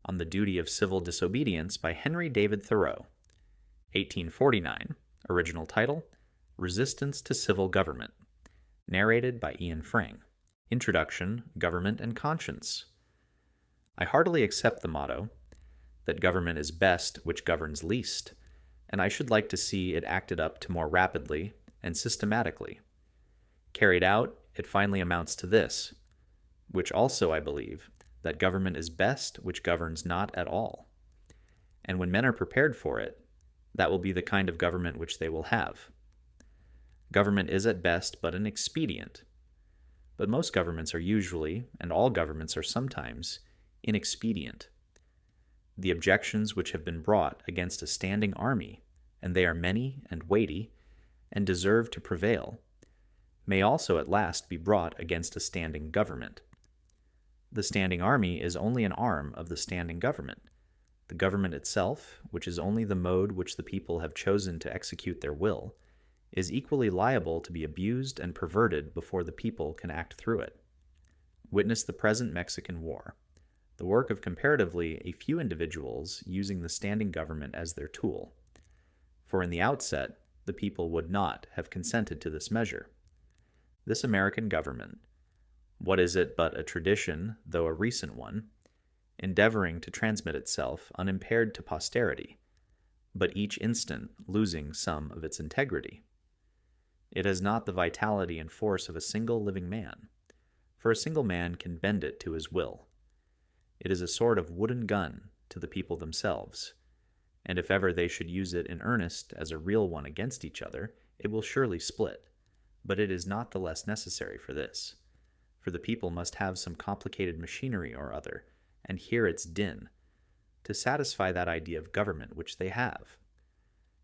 on the Duty of Civil Disobedience by Henry David Thoreau, 1849, original title, Resistance to Civil Government, narrated by Ian Freng. Introduction, Government and Conscience. I heartily accept the motto, that government is best which governs least, and I should like to see it acted up to more rapidly and systematically. Carried out, it finally amounts to this, which also I believe, that government is best which governs not at all. And when men are prepared for it, that will be the kind of government which they will have. Government is at best but an expedient, but most governments are usually, and all governments are sometimes, inexpedient. The objections which have been brought against a standing army, and they are many and weighty, and deserve to prevail, may also at last be brought against a standing government. The standing army is only an arm of the standing government. The government itself, which is only the mode which the people have chosen to execute their will, is equally liable to be abused and perverted before the people can act through it. Witness the present Mexican War, the work of comparatively a few individuals using the standing government as their tool. For in the outset, the people would not have consented to this measure. This American government, what is it but a tradition, though a recent one, endeavoring to transmit itself unimpaired to posterity, but each instant losing some of its integrity? It has not the vitality and force of a single living man, for a single man can bend it to his will. It is a sort of wooden gun to the people themselves, and if ever they should use it in earnest as a real one against each other, it will surely split. But it is not the less necessary for this, for the people must have some complicated machinery or other, and hear its din, to satisfy that idea of government which they have.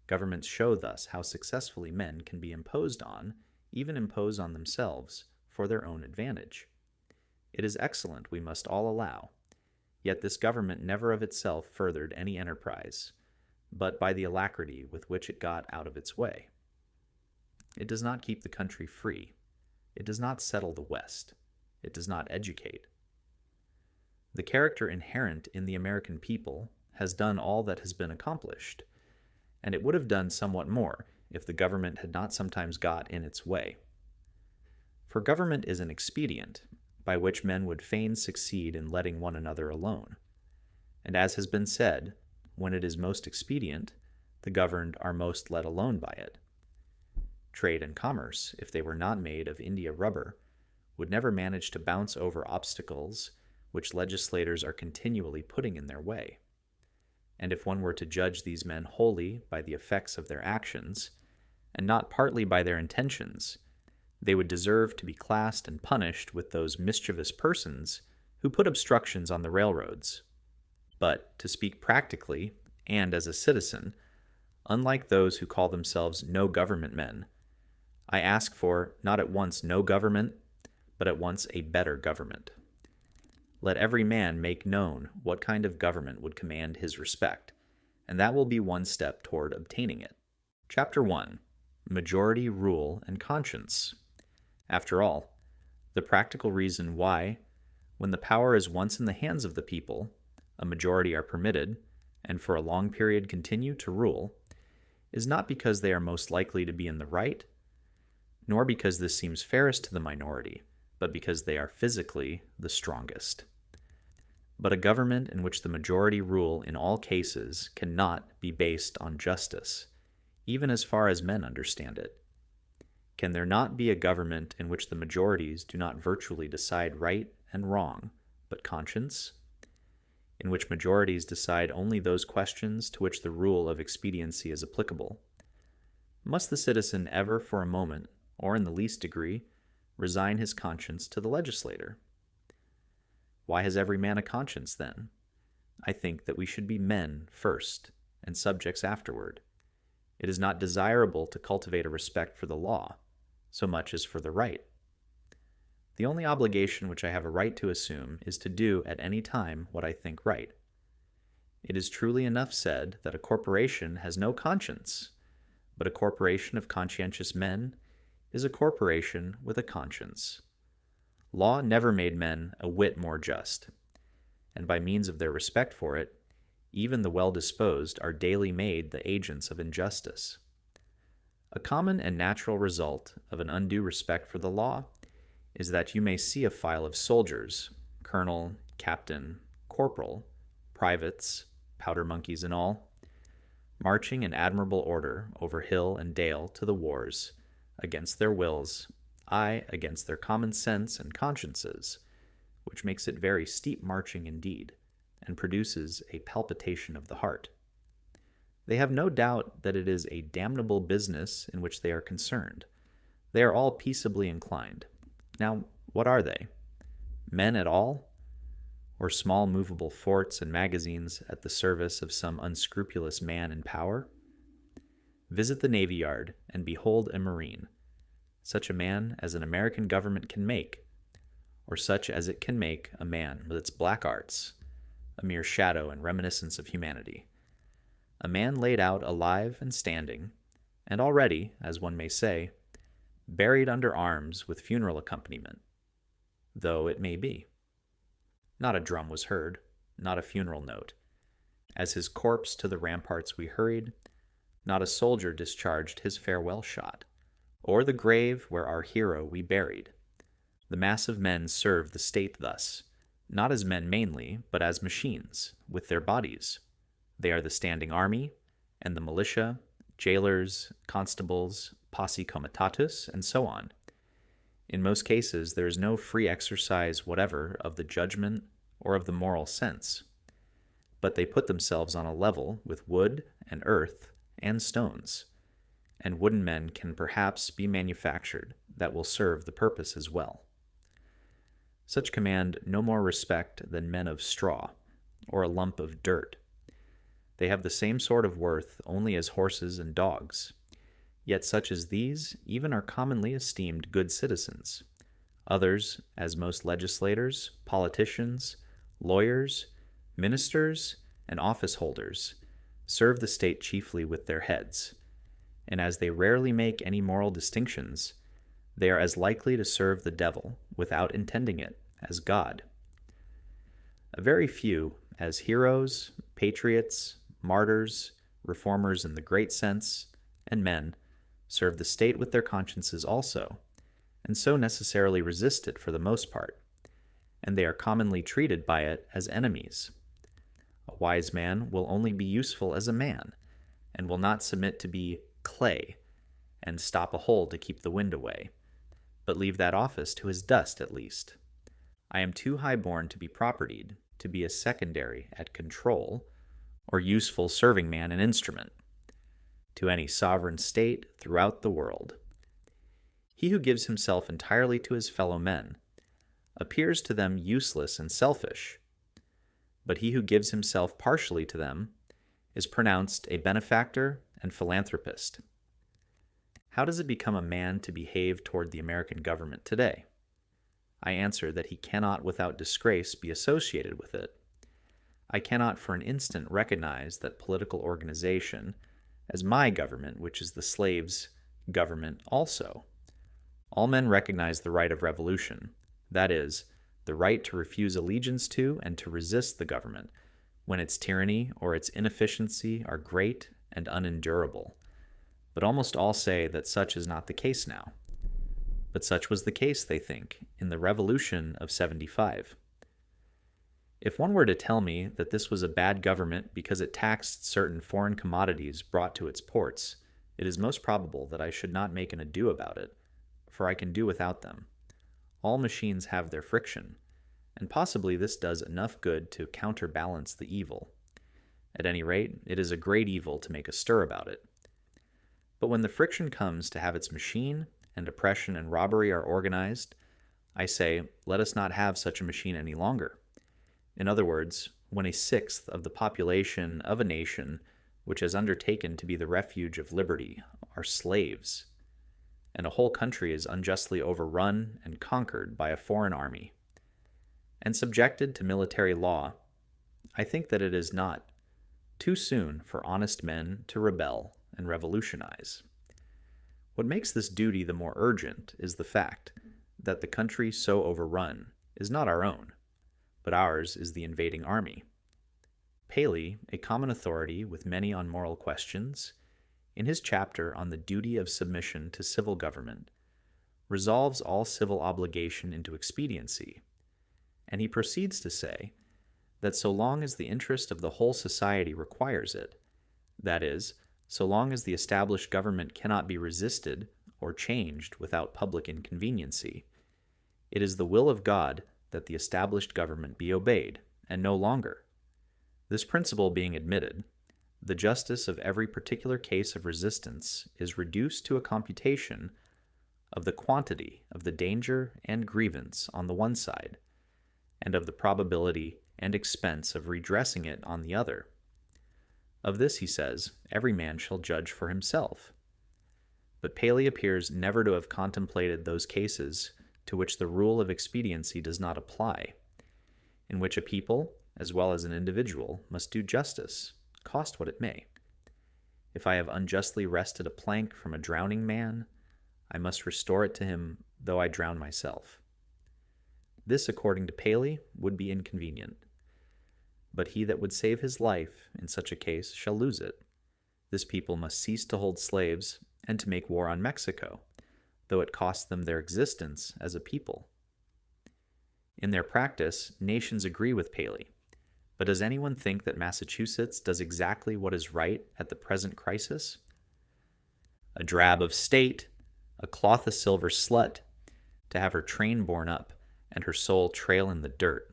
Governments show thus how successfully men can be imposed on, even impose on themselves, for their own advantage. It is excellent, we must all allow, yet this government never of itself furthered any enterprise, but by the alacrity with which it got out of its way. It does not keep the country free. It does not settle the West. It does not educate. The character inherent in the American people has done all that has been accomplished, and it would have done somewhat more if the government had not sometimes got in its way. For government is an expedient, by which men would fain succeed in letting one another alone. And as has been said, when it is most expedient, the governed are most let alone by it. Trade and commerce, if they were not made of India rubber, would never manage to bounce over obstacles which legislators are continually putting in their way. And if one were to judge these men wholly by the effects of their actions, and not partly by their intentions, they would deserve to be classed and punished with those mischievous persons who put obstructions on the railroads. But, to speak practically, and as a citizen, unlike those who call themselves no-government men, I ask for not at once no government, but at once a better government. Let every man make known what kind of government would command his respect, and that will be one step toward obtaining it. Chapter 1. Majority Rule and Conscience. After all, the practical reason why, when the power is once in the hands of the people, a majority are permitted, and for a long period continue to rule, is not because they are most likely to be in the right, nor because this seems fairest to the minority, but because they are physically the strongest. But a government in which the majority rule in all cases cannot be based on justice, even as far as men understand it. Can there not be a government in which the majorities do not virtually decide right and wrong, but conscience? In which majorities decide only those questions to which the rule of expediency is applicable? Must the citizen ever for a moment, or in the least degree, resign his conscience to the legislator? Why has every man a conscience, then? I think that we should be men first, and subjects afterward. It is not desirable to cultivate a respect for the law, so much as for the right. The only obligation which I have a right to assume is to do at any time what I think right. It is truly enough said that a corporation has no conscience, but a corporation of conscientious men is a corporation with a conscience. Law never made men a whit more just, and by means of their respect for it, even the well-disposed are daily made the agents of injustice. A common and natural result of an undue respect for the law is that you may see a file of soldiers, colonel, captain, corporal, privates, powder monkeys and all, marching in admirable order over hill and dale to the wars, against their wills, aye, against their common sense and consciences, which makes it very steep marching indeed, and produces a palpitation of the heart. They have no doubt that it is a damnable business in which they are concerned. They are all peaceably inclined. Now, what are they? Men at all? Or small movable forts and magazines at the service of some unscrupulous man in power? Visit the Navy Yard and behold a Marine, such a man as an American government can make, or such as it can make a man with its black arts, a mere shadow and reminiscence of humanity. A man laid out alive and standing, and already, as one may say, buried under arms with funeral accompaniment, though it may be. Not a drum was heard, not a funeral note. As his corpse to the ramparts we hurried, not a soldier discharged his farewell shot, or the grave where our hero we buried. The mass of men serve the state thus, not as men mainly, but as machines, with their bodies. They are the standing army, and the militia, jailers, constables, posse comitatus, and so on. In most cases, there is no free exercise whatever of the judgment or of the moral sense, but they put themselves on a level with wood and earth and stones, and wooden men can perhaps be manufactured that will serve the purpose as well. Such command no more respect than men of straw, or a lump of dirt. They have the same sort of worth only as horses and dogs. Yet such as these even are commonly esteemed good citizens. Others, as most legislators, politicians, lawyers, ministers, and office holders, serve the state chiefly with their heads, and as they rarely make any moral distinctions, they are as likely to serve the devil, without intending it, as God. A very few, as heroes, patriots, martyrs, reformers in the great sense, and men, serve the state with their consciences also, and so necessarily resist it for the most part, and they are commonly treated by it as enemies. A wise man will only be useful as a man, and will not submit to be clay, and stop a hole to keep the wind away, but leave that office to his dust at least. I am too high-born to be propertied, to be a secondary at control, or useful serving man and instrument, to any sovereign state throughout the world. He who gives himself entirely to his fellow men appears to them useless and selfish, but he who gives himself partially to them is pronounced a benefactor and philanthropist. How does it become a man to behave toward the American government today? I answer that he cannot without disgrace be associated with it. I cannot for an instant recognize that political organization as my government, which is the slaves' government also. All men recognize the right of revolution, that is, the right to refuse allegiance to and to resist the government when its tyranny or its inefficiency are great and unendurable. But almost all say that such is not the case now. But such was the case, they think, in the Revolution of '75. If one were to tell me that this was a bad government because it taxed certain foreign commodities brought to its ports, it is most probable that I should not make an ado about it, for I can do without them. All machines have their friction, and possibly this does enough good to counterbalance the evil. At any rate, it is a great evil to make a stir about it. But when the friction comes to have its machine, and oppression and robbery are organized, I say, let us not have such a machine any longer. In other words, when a sixth of the population of a nation which has undertaken to be the refuge of liberty are slaves, and a whole country is unjustly overrun and conquered by a foreign army, and subjected to military law, I think that it is not too soon for honest men to rebel and revolutionize. What makes this duty the more urgent is the fact that the country so overrun is not our own, but ours is the invading army. Paley, a common authority with many on moral questions, in his chapter on the duty of submission to civil government, resolves all civil obligation into expediency, and he proceeds to say that so long as the interest of the whole society requires it, that is, so long as the established government cannot be resisted or changed without public inconveniency, it is the will of God that the established government be obeyed, and no longer. This principle being admitted, the justice of every particular case of resistance is reduced to a computation of the quantity of the danger and grievance on the one side, and of the probability and expense of redressing it on the other. Of this, he says, every man shall judge for himself. But Paley appears never to have contemplated those cases to which the rule of expediency does not apply, in which a people, as well as an individual, must do justice, cost what it may. If I have unjustly wrested a plank from a drowning man, I must restore it to him, though I drown myself. This, according to Paley, would be inconvenient. But he that would save his life in such a case shall lose it. This people must cease to hold slaves and to make war on Mexico, though it cost them their existence as a people. In their practice, nations agree with Paley, but does anyone think that Massachusetts does exactly what is right at the present crisis? A drab of state, a cloth of silver slut, to have her train borne up and her soul trail in the dirt.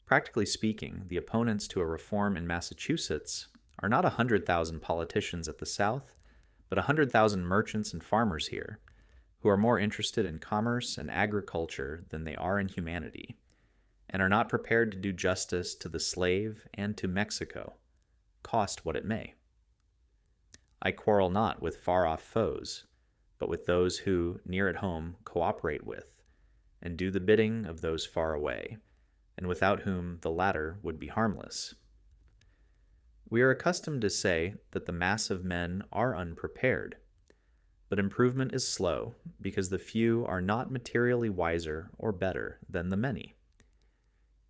Practically speaking, the opponents to a reform in Massachusetts are not 100,000 politicians at the South, but 100,000 merchants and farmers here, who are more interested in commerce and agriculture than they are in humanity, and are not prepared to do justice to the slave and to Mexico, cost what it may. I quarrel not with far-off foes, but with those who, near at home, cooperate with, and do the bidding of those far away, and without whom the latter would be harmless. We are accustomed to say that the mass of men are unprepared, but improvement is slow because the few are not materially wiser or better than the many.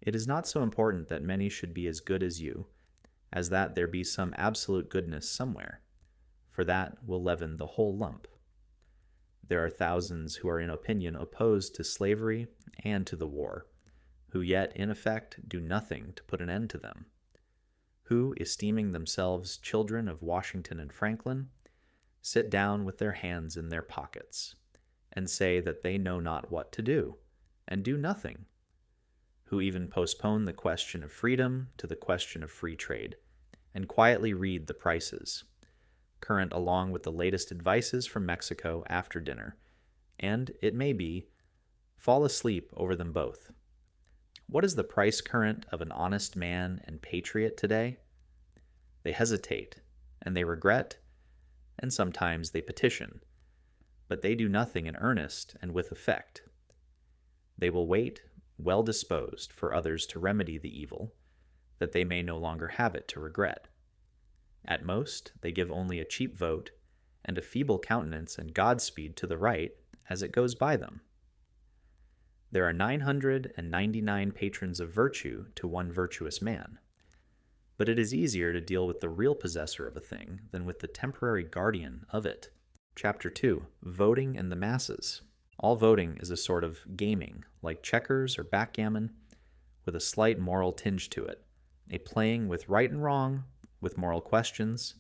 It is not so important that many should be as good as you, as that there be some absolute goodness somewhere, for that will leaven the whole lump. There are thousands who are in opinion opposed to slavery and to the war, who yet in effect do nothing to put an end to them, who, esteeming themselves children of Washington and Franklin, sit down with their hands in their pockets, and say that they know not what to do, and do nothing, who even postpone the question of freedom to the question of free trade, and quietly read the prices, current along with the latest advices from Mexico after dinner, and, it may be, fall asleep over them both. What is the price current of an honest man and patriot today? They hesitate, and they regret, and sometimes they petition, but they do nothing in earnest and with effect. They will wait, well disposed, for others to remedy the evil, that they may no longer have it to regret. At most, they give only a cheap vote and a feeble countenance and Godspeed to the right as it goes by them. There are 999 patrons of virtue to one virtuous man, but it is easier to deal with the real possessor of a thing than with the temporary guardian of it. Chapter 2. Voting and the Masses. All voting is a sort of gaming, like checkers or backgammon, with a slight moral tinge to it, a playing with right and wrong, with moral questions,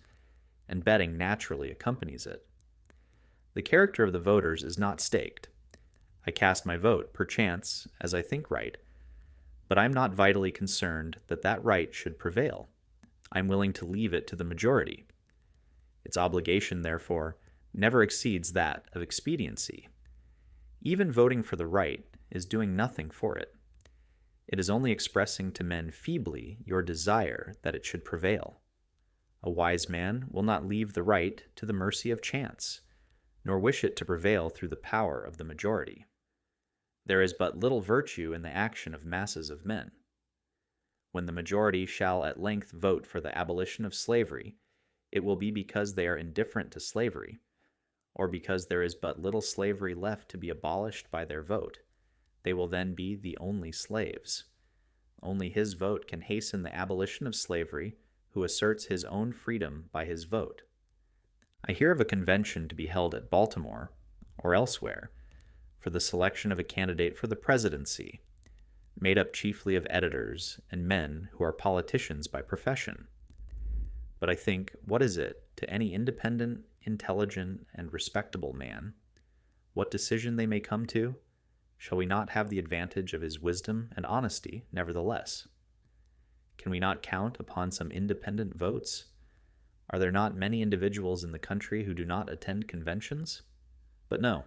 and betting naturally accompanies it. The character of the voters is not staked. I cast my vote, perchance, as I think right, but I am not vitally concerned that that right should prevail. I am willing to leave it to the majority. Its obligation, therefore, never exceeds that of expediency. Even voting for the right is doing nothing for it. It is only expressing to men feebly your desire that it should prevail. A wise man will not leave the right to the mercy of chance, nor wish it to prevail through the power of the majority. There is but little virtue in the action of masses of men. When the majority shall at length vote for the abolition of slavery, it will be because they are indifferent to slavery, or because there is but little slavery left to be abolished by their vote. They will then be the only slaves. only his vote can hasten the abolition of slavery who asserts his own freedom by his vote. I hear of a convention to be held at Baltimore, or elsewhere, for the selection of a candidate for the presidency, made up chiefly of editors and men who are politicians by profession. But I think, what is it to any independent, intelligent, and respectable man? What decision they may come to, shall we not have the advantage of his wisdom and honesty, nevertheless? Can we not count upon some independent votes? Are there not many individuals in the country who do not attend conventions? But no.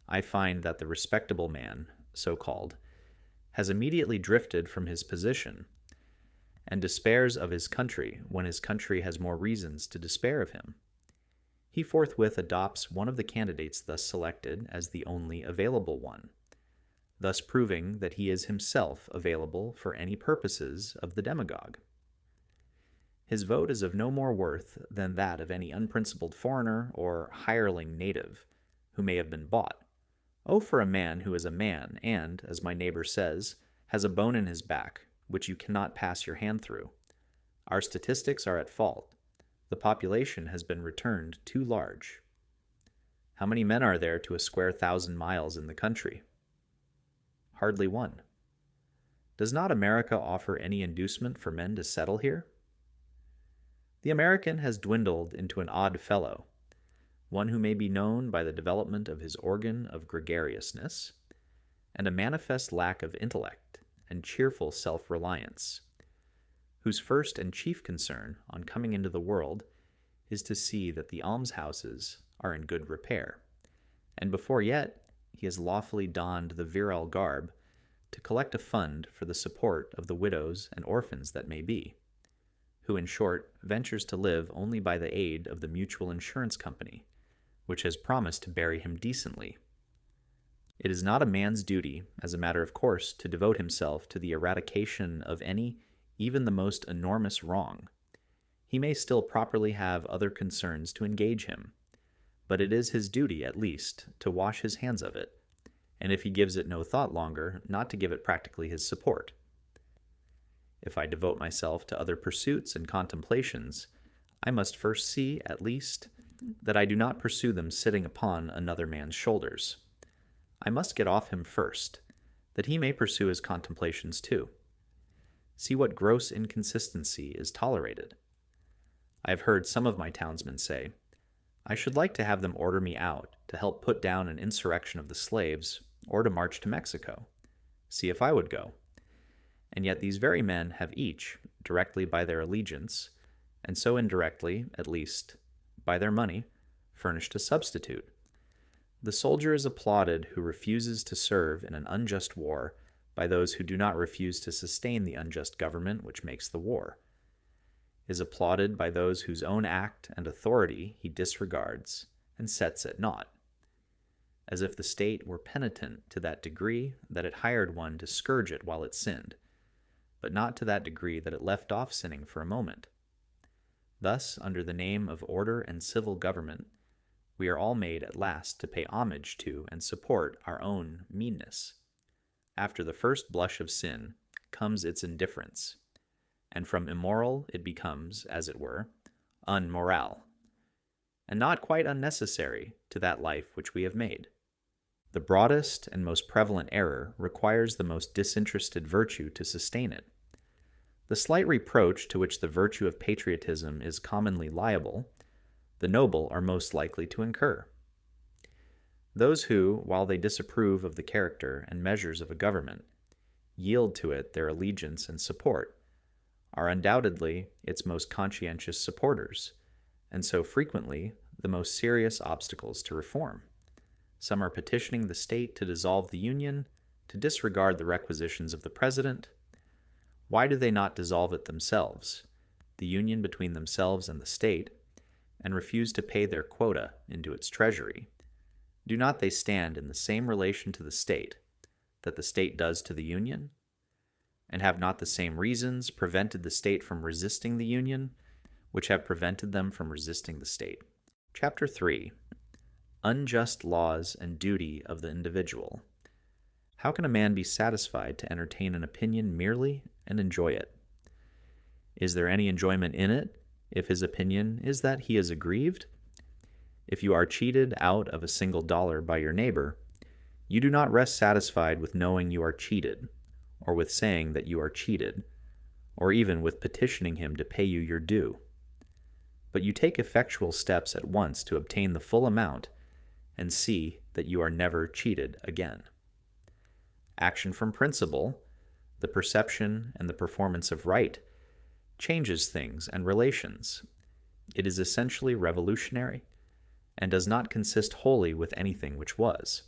I find that the respectable man, so-called, has immediately drifted from his position, and despairs of his country when his country has more reasons to despair of him. He forthwith adopts one of the candidates thus selected as the only available one, thus proving that he is himself available for any purposes of the demagogue. His vote is of no more worth than that of any unprincipled foreigner or hireling native who may have been bought. Oh, for a man who is a man and, as my neighbor says, has a bone in his back which you cannot pass your hand through. Our statistics are at fault. The population has been returned too large. How many men are there to a square 1,000 miles in the country? Hardly one. Does not America offer any inducement for men to settle here? The American has dwindled into an odd fellow, one who may be known by the development of his organ of gregariousness, and a manifest lack of intellect and cheerful self-reliance, whose first and chief concern on coming into the world is to see that the almshouses are in good repair, and before yet he has lawfully donned the virile garb to collect a fund for the support of the widows and orphans that may be, who in short ventures to live only by the aid of the mutual insurance company, which has promised to bury him decently. It is not a man's duty, as a matter of course, to devote himself to the eradication of any, even the most enormous wrong. He may still properly have other concerns to engage him, but it is his duty, at least, to wash his hands of it, and if he gives it no thought longer, not to give it practically his support. If I devote myself to other pursuits and contemplations, I must first see, at least, that I do not pursue them sitting upon another man's shoulders. I must get off him first, that he may pursue his contemplations too. See what gross inconsistency is tolerated. I have heard some of my townsmen say, I should like to have them order me out to help put down an insurrection of the slaves, or to march to Mexico. See if I would go. And yet these very men have each, directly by their allegiance, and so indirectly, at least, by their money, furnished a substitute. The soldier is applauded who refuses to serve in an unjust war by those who do not refuse to sustain the unjust government which makes the war, is applauded by those whose own act and authority he disregards and sets at naught, as if the state were penitent to that degree that it hired one to scourge it while it sinned, but not to that degree that it left off sinning for a moment. Thus, under the name of order and civil government, we are all made at last to pay homage to and support our own meanness. After the first blush of sin comes its indifference, and from immoral it becomes, as it were, unmoral, and not quite unnecessary to that life which we have made. The broadest and most prevalent error requires the most disinterested virtue to sustain it. The slight reproach to which the virtue of patriotism is commonly liable, the noble are most likely to incur. Those who, while they disapprove of the character and measures of a government, yield to it their allegiance and support, are undoubtedly its most conscientious supporters, and so frequently the most serious obstacles to reform. Some are petitioning the state to dissolve the Union, to disregard the requisitions of the President. Why do they not dissolve it themselves, the union between themselves and the state, and refuse to pay their quota into its treasury? Do not they stand in the same relation to the state that the state does to the Union? And have not the same reasons prevented the state from resisting the Union, which have prevented them from resisting the state? Chapter 3. Unjust Laws and Duty of the Individual. How can a man be satisfied to entertain an opinion merely and enjoy it? Is there any enjoyment in it if his opinion is that he is aggrieved? If you are cheated out of a single dollar by your neighbor, you do not rest satisfied with knowing you are cheated, or with saying that you are cheated, or even with petitioning him to pay you your due. But you take effectual steps at once to obtain the full amount and see that you are never cheated again. Action from principle, the perception and the performance of right, changes things and relations. It is essentially revolutionary and does not consist wholly with anything which was.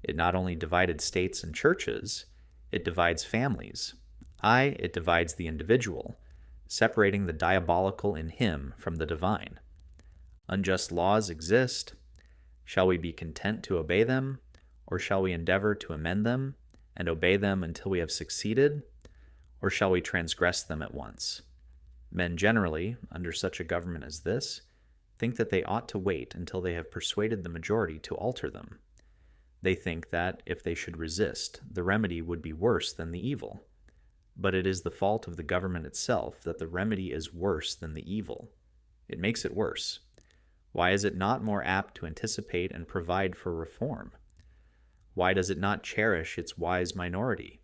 It not only divided states and churches, it divides families. Aye, it divides the individual, separating the diabolical in him from the divine. Unjust laws exist. Shall we be content to obey them, or shall we endeavor to amend them and obey them until we have succeeded, or shall we transgress them at once? Men generally, under such a government as this, think that they ought to wait until they have persuaded the majority to alter them. They think that, if they should resist, the remedy would be worse than the evil. But it is the fault of the government itself that the remedy is worse than the evil. It makes it worse. Why is it not more apt to anticipate and provide for reform? Why does it not cherish its wise minority?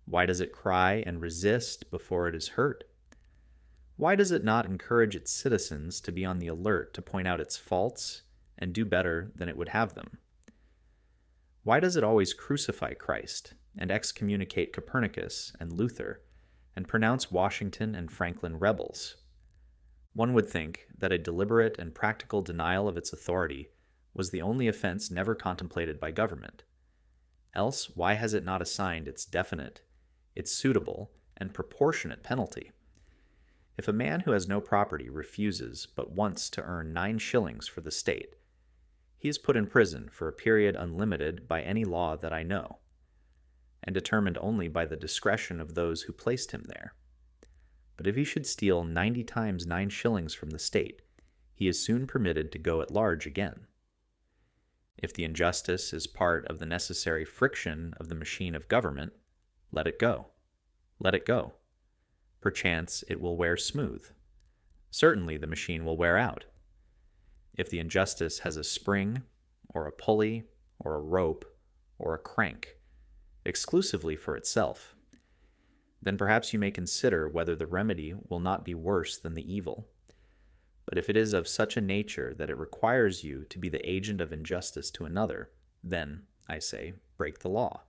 Why does it cry and resist before it is hurt? Why does it not encourage its citizens to be on the alert to point out its faults and do better than it would have them? Why does it always crucify Christ and excommunicate Copernicus and Luther and pronounce Washington and Franklin rebels? One would think that a deliberate and practical denial of its authority was the only offense never contemplated by government. Else, why has it not assigned its definite, its suitable, and proportionate penalty? If a man who has no property refuses but once to earn 9 shillings for the state, he is put in prison for a period unlimited by any law that I know, and determined only by the discretion of those who placed him there. But if he should steal 90 times 9 shillings from the state, he is soon permitted to go at large again. If the injustice is part of the necessary friction of the machine of government, let it go. Let it go. Perchance it will wear smooth. Certainly the machine will wear out. If the injustice has a spring, or a pulley, or a rope, or a crank, exclusively for itself, then perhaps you may consider whether the remedy will not be worse than the evil. But if it is of such a nature that it requires you to be the agent of injustice to another, then, I say, break the law.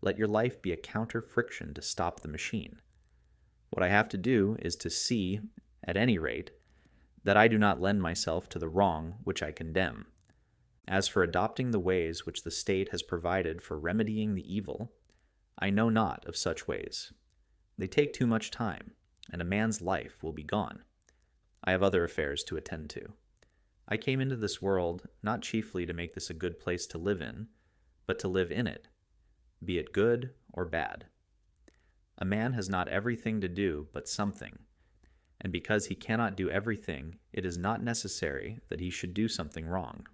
Let your life be a counter-friction to stop the machine. What I have to do is to see, at any rate, that I do not lend myself to the wrong which I condemn. As for adopting the ways which the state has provided for remedying the evil, I know not of such ways. They take too much time, and a man's life will be gone. I have other affairs to attend to. I came into this world not chiefly to make this a good place to live in, but to live in it, be it good or bad. A man has not everything to do but something, and because he cannot do everything, it is not necessary that he should do something wrong.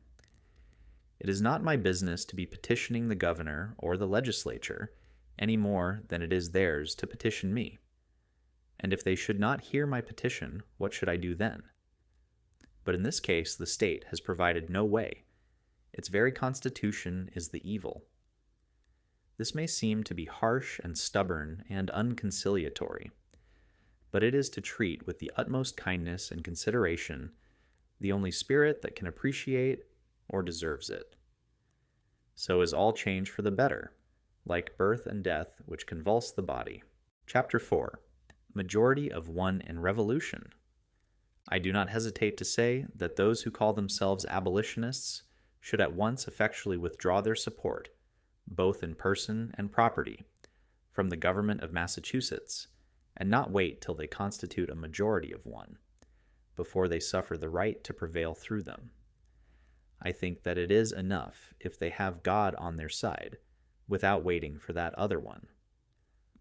It is not my business to be petitioning the governor or the legislature any more than it is theirs to petition me. And if they should not hear my petition, what should I do then? But in this case, the state has provided no way. Its very constitution is the evil. This may seem to be harsh and stubborn and unconciliatory, but it is to treat with the utmost kindness and consideration the only spirit that can appreciate or deserves it. So is all change for the better, like birth and death which convulse the body. Chapter 4. Majority of one in revolution. I do not hesitate to say that those who call themselves abolitionists should at once effectually withdraw their support, both in person and property, from the government of Massachusetts, and not wait till they constitute a majority of one, before they suffer the right to prevail through them. I think that it is enough if they have God on their side, without waiting for that other one.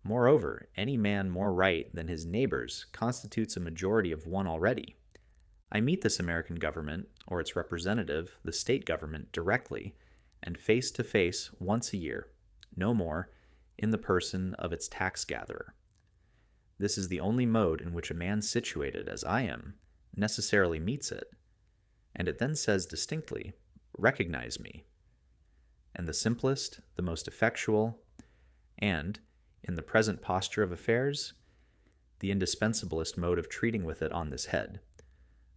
Moreover, any man more right than his neighbors constitutes a majority of one already. I meet this American government, or its representative, the state government, directly, and face to face once a year, no more, in the person of its tax gatherer. This is the only mode in which a man situated as I am necessarily meets it, and it then says distinctly, recognize me. And the simplest, the most effectual, and, in the present posture of affairs, the indispensablest mode of treating with it on this head,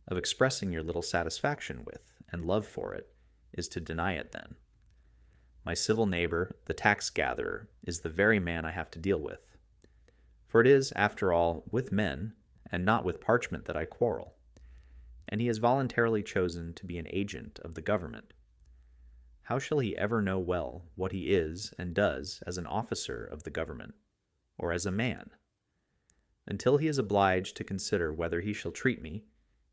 of expressing your little satisfaction with and love for it, is to deny it then. My civil neighbor, the tax gatherer, is the very man I have to deal with. For it is, after all, with men, and not with parchment that I quarrel, and he has voluntarily chosen to be an agent of the government. How shall he ever know well what he is and does as an officer of the government, or as a man, until he is obliged to consider whether he shall treat me,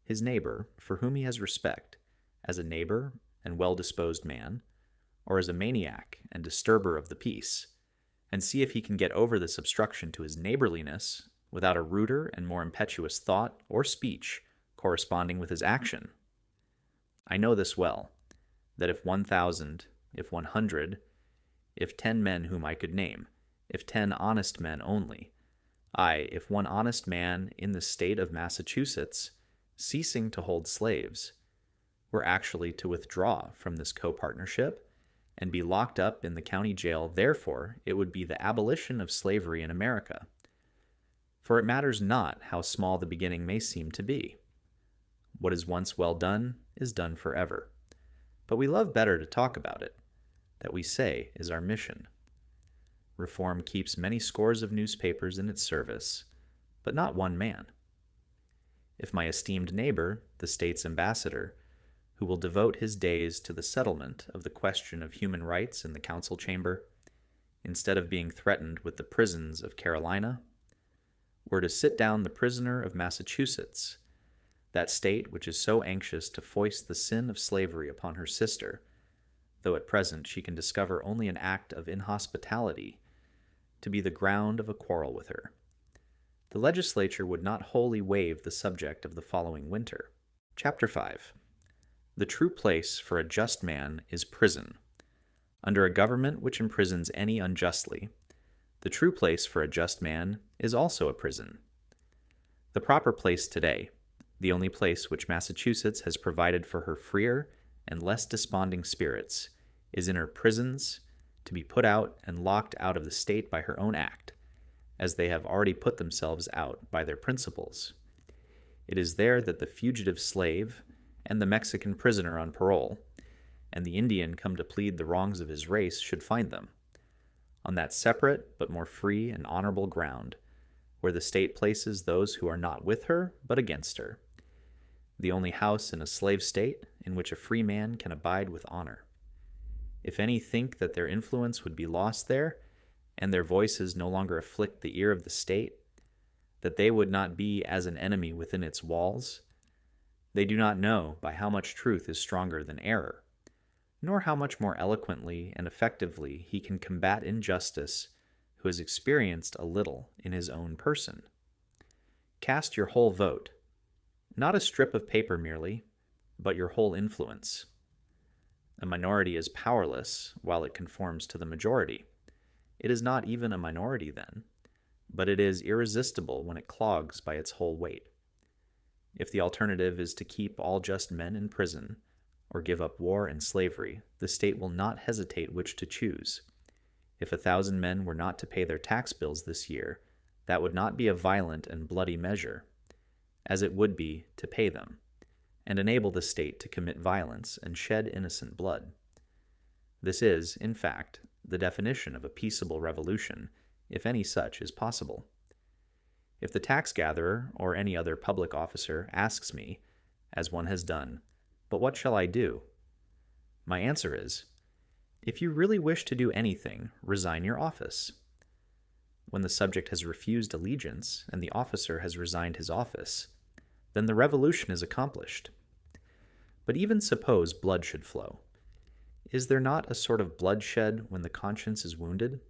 his neighbor, for whom he has respect, as a neighbor and well-disposed man, or as a maniac and disturber of the peace, and see if he can get over this obstruction to his neighborliness without a ruder and more impetuous thought or speech corresponding with his action. I know this well, that if 1,000, if 100, if 10 men whom I could name, if 10 honest men only, aye, if one honest man in the state of Massachusetts, ceasing to hold slaves, were actually to withdraw from this co-partnership and be locked up in the county jail, therefore it would be the abolition of slavery in America. For it matters not how small the beginning may seem to be. What is once well done is done forever. But we love better to talk about it. That we say is our mission. Reform keeps many scores of newspapers in its service, but not one man. If my esteemed neighbor, the state's ambassador, who will devote his days to the settlement of the question of human rights in the council chamber, instead of being threatened with the prisons of Carolina, were to sit down the prisoner of Massachusetts, that state which is so anxious to foist the sin of slavery upon her sister, though at present she can discover only an act of inhospitality, to be the ground of a quarrel with her, the legislature would not wholly waive the subject of the following winter. Chapter 5. The true place for a just man is prison. Under a government which imprisons any unjustly, the true place for a just man is also a prison. The proper place today, the only place which Massachusetts has provided for her freer and less desponding spirits, is in her prisons, to be put out and locked out of the state by her own act, as they have already put themselves out by their principles. It is there that the fugitive slave and the Mexican prisoner on parole, and the Indian come to plead the wrongs of his race should find them, on that separate but more free and honorable ground, where the state places those who are not with her but against her, the only house in a slave state in which a free man can abide with honor. If any think that their influence would be lost there, and their voices no longer afflict the ear of the state, that they would not be as an enemy within its walls, they do not know by how much truth is stronger than error, nor how much more eloquently and effectively he can combat injustice who has experienced a little in his own person. Cast your whole vote, not a strip of paper merely, but your whole influence. A minority is powerless while it conforms to the majority. It is not even a minority then, but it is irresistible when it clogs by its whole weight. If the alternative is to keep all just men in prison, or give up war and slavery, the state will not hesitate which to choose. If 1,000 men were not to pay their tax bills this year, that would not be a violent and bloody measure, as it would be to pay them, and enable the state to commit violence and shed innocent blood. This is, in fact, the definition of a peaceable revolution, if any such is possible. If the tax gatherer or any other public officer asks me, as one has done, "But what shall I do?" my answer is, if you really wish to do anything, resign your office. When the subject has refused allegiance and the officer has resigned his office, then the revolution is accomplished. But even suppose blood should flow. Is there not a sort of bloodshed when the conscience is wounded?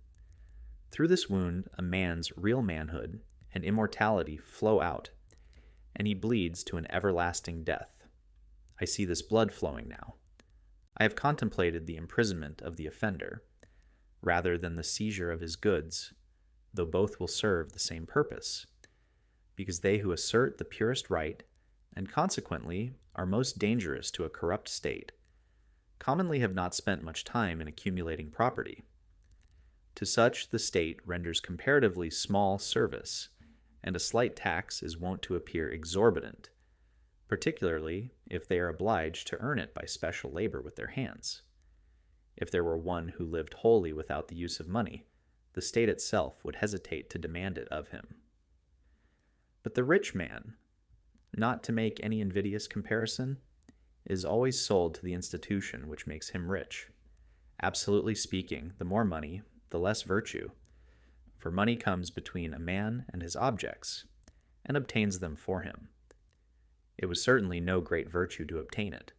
Through this wound, a man's real manhood and immortality flow out, and he bleeds to an everlasting death. I see this blood flowing now. I have contemplated the imprisonment of the offender, rather than the seizure of his goods, though both will serve the same purpose, because they who assert the purest right, and consequently are most dangerous to a corrupt state, commonly have not spent much time in accumulating property. To such the state renders comparatively small service, and a slight tax is wont to appear exorbitant, particularly if they are obliged to earn it by special labor with their hands. If there were one who lived wholly without the use of money, the state itself would hesitate to demand it of him. But the rich man, not to make any invidious comparison, is always sold to the institution which makes him rich. Absolutely speaking, the more money, the less virtue, for money comes between a man and his objects, and obtains them for him. It was certainly no great virtue to obtain it.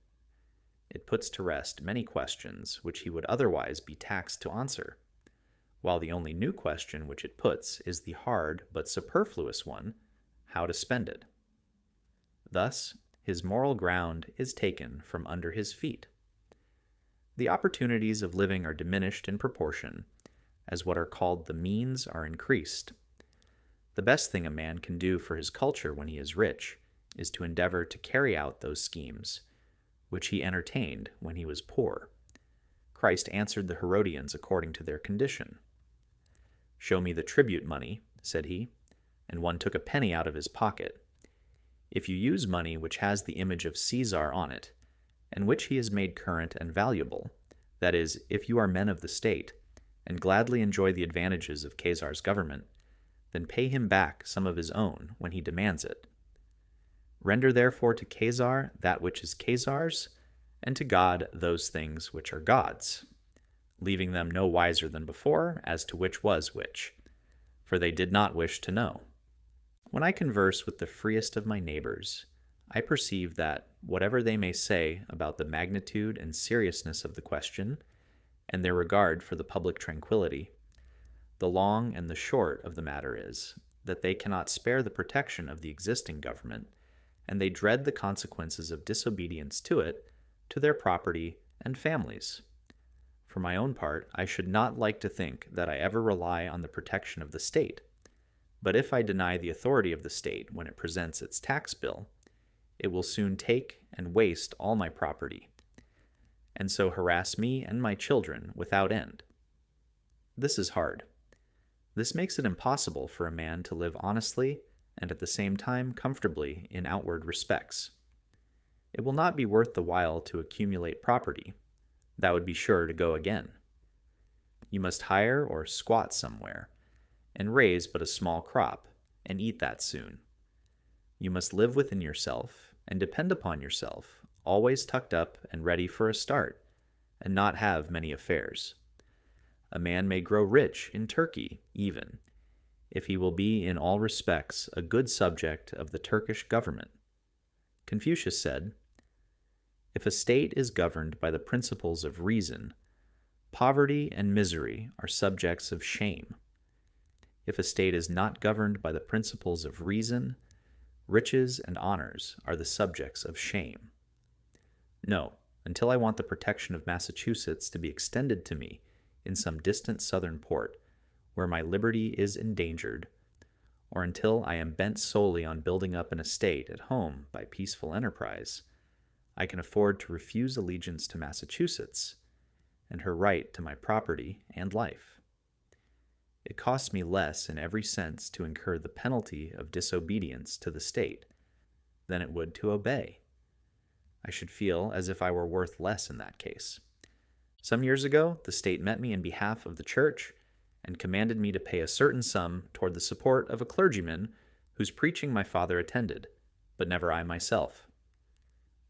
It puts to rest many questions which he would otherwise be taxed to answer, while the only new question which it puts is the hard but superfluous one, how to spend it. Thus, his moral ground is taken from under his feet. The opportunities of living are diminished in proportion as what are called the means are increased. The best thing a man can do for his culture when he is rich is to endeavor to carry out those schemes which he entertained when he was poor. Christ answered the Herodians according to their condition. "Show me the tribute money," said he, and one took a penny out of his pocket. If you use money which has the image of Caesar on it, and which he has made current and valuable, that is, if you are men of the state, and gladly enjoy the advantages of Caesar's government, then pay him back some of his own when he demands it. Render therefore to Caesar that which is Caesar's, and to God those things which are God's, leaving them no wiser than before as to which was which, for they did not wish to know. When I converse with the freest of my neighbors, I perceive that, whatever they may say about the magnitude and seriousness of the question, and their regard for the public tranquility, the long and the short of the matter is that they cannot spare the protection of the existing government, and they dread the consequences of disobedience to it, to their property and families. For my own part, I should not like to think that I ever rely on the protection of the state, but if I deny the authority of the state when it presents its tax bill, it will soon take and waste all my property, and so harass me and my children without end. This is hard. This makes it impossible for a man to live honestly and at the same time comfortably in outward respects. It will not be worth the while to accumulate property. That would be sure to go again. You must hire or squat somewhere, and raise but a small crop, and eat that soon. You must live within yourself, and depend upon yourself, always tucked up and ready for a start, and not have many affairs. A man may grow rich in Turkey, even, if he will be in all respects a good subject of the Turkish government. Confucius said, "If a state is governed by the principles of reason, poverty and misery are subjects of shame. If a state is not governed by the principles of reason, riches and honors are the subjects of shame." No, until I want the protection of Massachusetts to be extended to me in some distant southern port, where my liberty is endangered, or until I am bent solely on building up an estate at home by peaceful enterprise, I can afford to refuse allegiance to Massachusetts and her right to my property and life. It costs me less in every sense to incur the penalty of disobedience to the state than it would to obey. I should feel as if I were worth less in that case. Some years ago, the state met me in behalf of the church and commanded me to pay a certain sum toward the support of a clergyman whose preaching my father attended, but never I myself.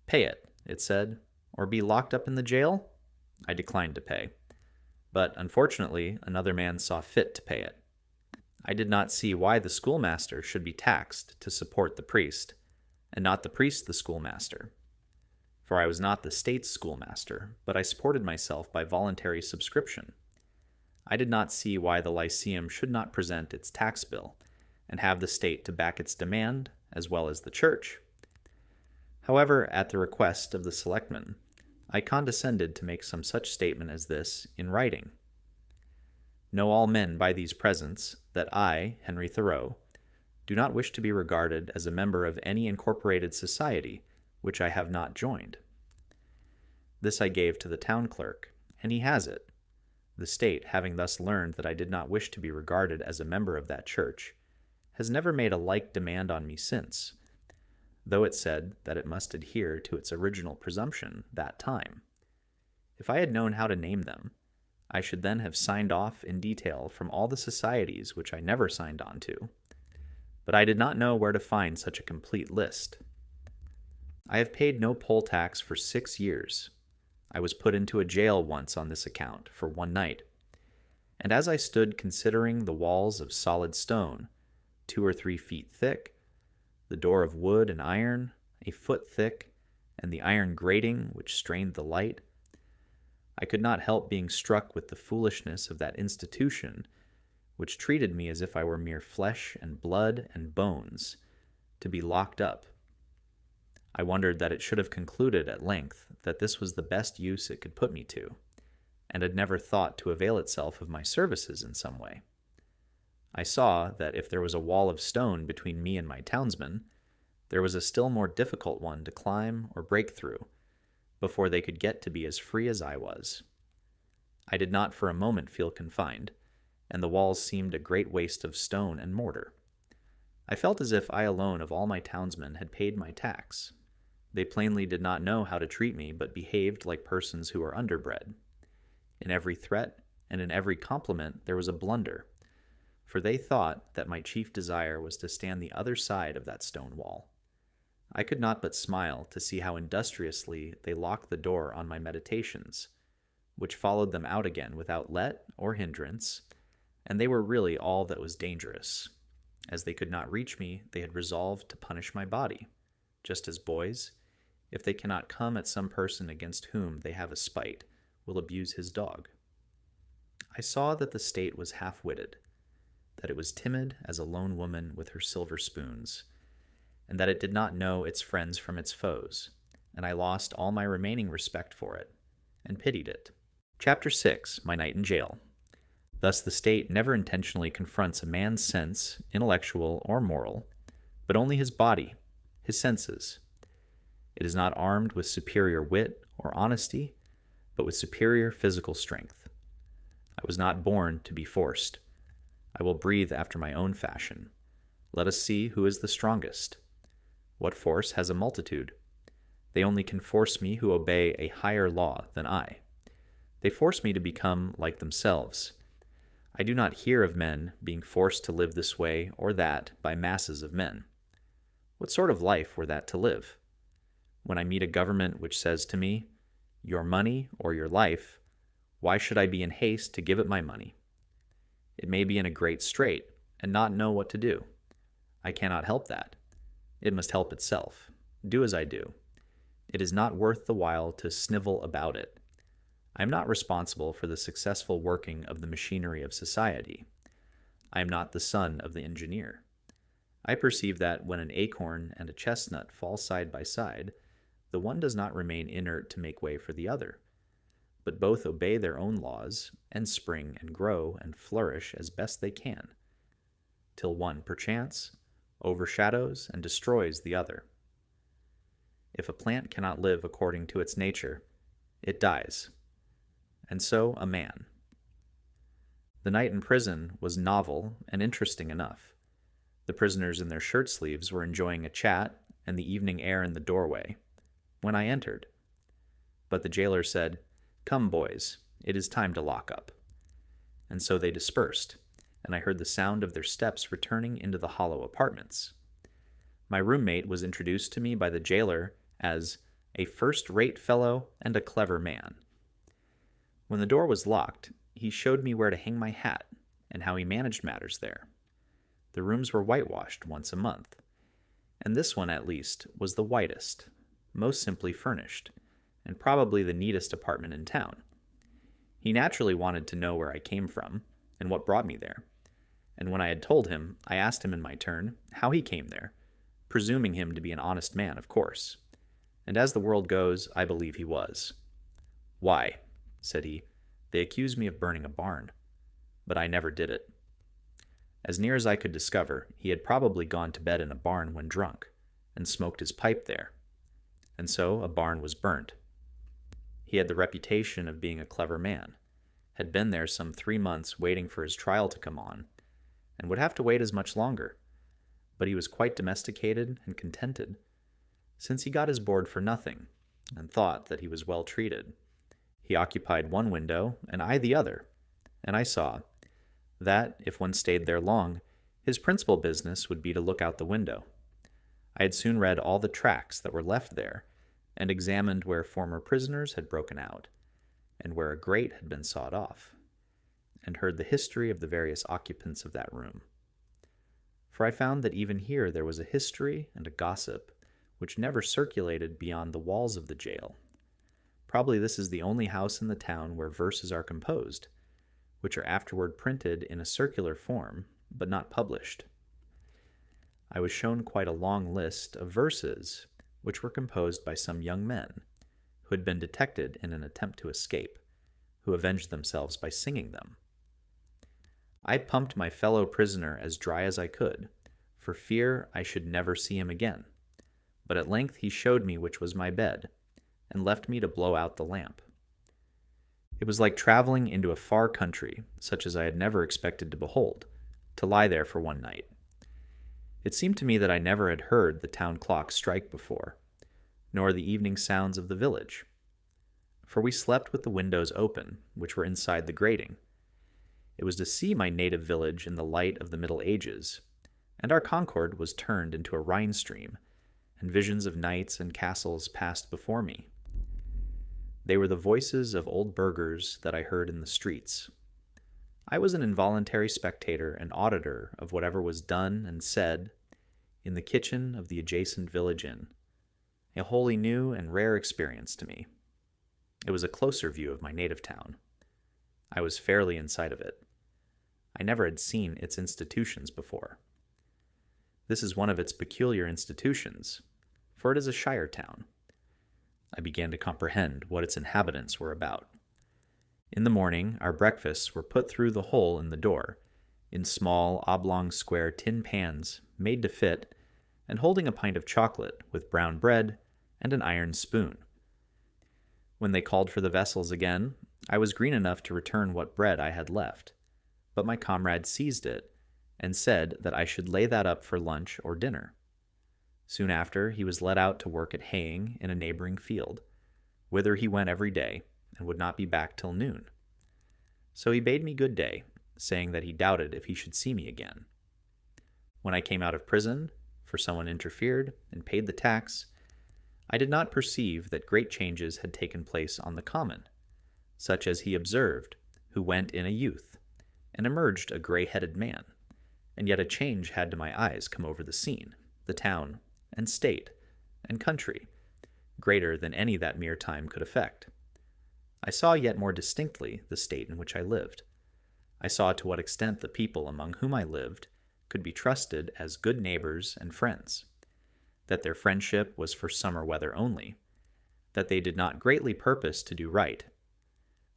"Pay it," it said, "or be locked up in the jail." I declined to pay, but unfortunately another man saw fit to pay it. I did not see why the schoolmaster should be taxed to support the priest, and not the priest the schoolmaster. For I was not the state's schoolmaster, but I supported myself by voluntary subscription. I did not see why the Lyceum should not present its tax bill, and have the state to back its demand, as well as the church. However, at the request of the selectmen, I condescended to make some such statement as this in writing. Know all men by these presents that I, Henry Thoreau, do not wish to be regarded as a member of any incorporated society which I have not joined. This I gave to the town clerk, and he has it. The state, having thus learned that I did not wish to be regarded as a member of that church, has never made a like demand on me since, though it said that it must adhere to its original presumption that time. If I had known how to name them, I should then have signed off in detail from all the societies which I never signed on to, but I did not know where to find such a complete list. I have paid no poll tax for 6 years. I was put into a jail once on this account for one night, and as I stood considering the walls of solid stone, 2 or 3 feet thick, the door of wood and iron, a foot thick, and the iron grating which strained the light, I could not help being struck with the foolishness of that institution which treated me as if I were mere flesh and blood and bones, to be locked up. I wondered that it should have concluded at length that this was the best use it could put me to, and had never thought to avail itself of my services in some way. I saw that if there was a wall of stone between me and my townsmen, there was a still more difficult one to climb or break through, before they could get to be as free as I was. I did not for a moment feel confined, and the walls seemed a great waste of stone and mortar. I felt as if I alone of all my townsmen had paid my tax. They plainly did not know how to treat me, but behaved like persons who are underbred. In every threat and in every compliment there was a blunder, for they thought that my chief desire was to stand the other side of that stone wall. I could not but smile to see how industriously they locked the door on my meditations, which followed them out again without let or hindrance, and they were really all that was dangerous. As they could not reach me, they had resolved to punish my body, just as boys, if they cannot come at some person against whom they have a spite, will abuse his dog. I saw that the state was half-witted, that it was timid as a lone woman with her silver spoons, and that it did not know its friends from its foes, and I lost all my remaining respect for it, and pitied it. Chapter 6. My Night in Jail. Thus the state never intentionally confronts a man's sense, intellectual or moral, but only his body, his senses. It is not armed with superior wit or honesty, but with superior physical strength. I was not born to be forced. I will breathe after my own fashion. Let us see who is the strongest. What force has a multitude? They only can force me who obey a higher law than I. They force me to become like themselves. I do not hear of men being forced to live this way or that by masses of men. What sort of life were that to live? When I meet a government which says to me, "Your money or your life," why should I be in haste to give it my money? It may be in a great strait and not know what to do. I cannot help that. It must help itself. Do as I do. It is not worth the while to snivel about it. I am not responsible for the successful working of the machinery of society. I am not the son of the engineer. I perceive that when an acorn and a chestnut fall side by side, the one does not remain inert to make way for the other, but both obey their own laws and spring and grow and flourish as best they can, till one, perchance, overshadows and destroys the other. If a plant cannot live according to its nature, it dies, and so a man. The night in prison was novel and interesting enough. The prisoners in their shirt sleeves were enjoying a chat and the evening air in the doorway when I entered. But the jailer said, "Come, boys, it is time to lock up." And so they dispersed, and I heard the sound of their steps returning into the hollow apartments. My roommate was introduced to me by the jailer as a first-rate fellow and a clever man. When the door was locked, he showed me where to hang my hat and how he managed matters there. The rooms were whitewashed once a month, and this one, at least, was the whitest, most simply furnished, and probably the neatest apartment in town. He naturally wanted to know where I came from and what brought me there, and when I had told him, I asked him in my turn how he came there, presuming him to be an honest man, of course, and as the world goes, I believe he was. "Why," said he, "they accuse me of burning a barn." but I never did it. As near as I could discover, he had probably gone to bed in a barn when drunk, and smoked his pipe there, and so a barn was burnt. He had the reputation of being a clever man, had been there some 3 months waiting for his trial to come on, and would have to wait as much longer, but he was quite domesticated and contented, since he got his board for nothing, and thought that he was well treated. He occupied one window, and I the other, and I saw that, if one stayed there long, his principal business would be to look out the window. I had soon read all the tracts that were left there, and examined where former prisoners had broken out, and where a grate had been sawed off, and heard the history of the various occupants of that room. For I found that even here there was a history and a gossip which never circulated beyond the walls of the jail. Probably this is the only house in the town where verses are composed, which are afterward printed in a circular form, but not published. I was shown quite a long list of verses which were composed by some young men who had been detected in an attempt to escape, who avenged themselves by singing them. I pumped my fellow prisoner as dry as I could, for fear I should never see him again, but at length he showed me which was my bed, and left me to blow out the lamp. It was like traveling into a far country, such as I had never expected to behold, to lie there for one night. It seemed to me that I never had heard the town clock strike before, nor the evening sounds of the village, for we slept with the windows open, which were inside the grating. It was to see my native village in the light of the Middle Ages, and our Concord was turned into a Rhine stream, and visions of knights and castles passed before me. They were the voices of old burghers that I heard in the streets. I was an involuntary spectator and auditor of whatever was done and said in the kitchen of the adjacent village inn, a wholly new and rare experience to me. It was a closer view of my native town. I was fairly inside of it. I never had seen its institutions before. This is one of its peculiar institutions, for it is a shire town. I began to comprehend what its inhabitants were about. In the morning, our breakfasts were put through the hole in the door, in small, oblong square tin pans made to fit, and holding a pint of chocolate with brown bread and an iron spoon. When they called for the vessels again, I was green enough to return what bread I had left, but my comrade seized it and said that I should lay that up for lunch or dinner. Soon after, he was let out to work at haying in a neighboring field, whither he went every day, and would not be back till noon. So he bade me good day, saying that he doubted if he should see me again. When I came out of prison, for someone interfered and paid the tax, I did not perceive that great changes had taken place on the common, such as he observed, who went in a youth, and emerged a gray-headed man, and yet a change had to my eyes come over the scene, the town, and state, and country, greater than any that mere time could effect. I saw yet more distinctly the state in which I lived. I saw to what extent the people among whom I lived could be trusted as good neighbors and friends, that their friendship was for summer weather only, that they did not greatly purpose to do right,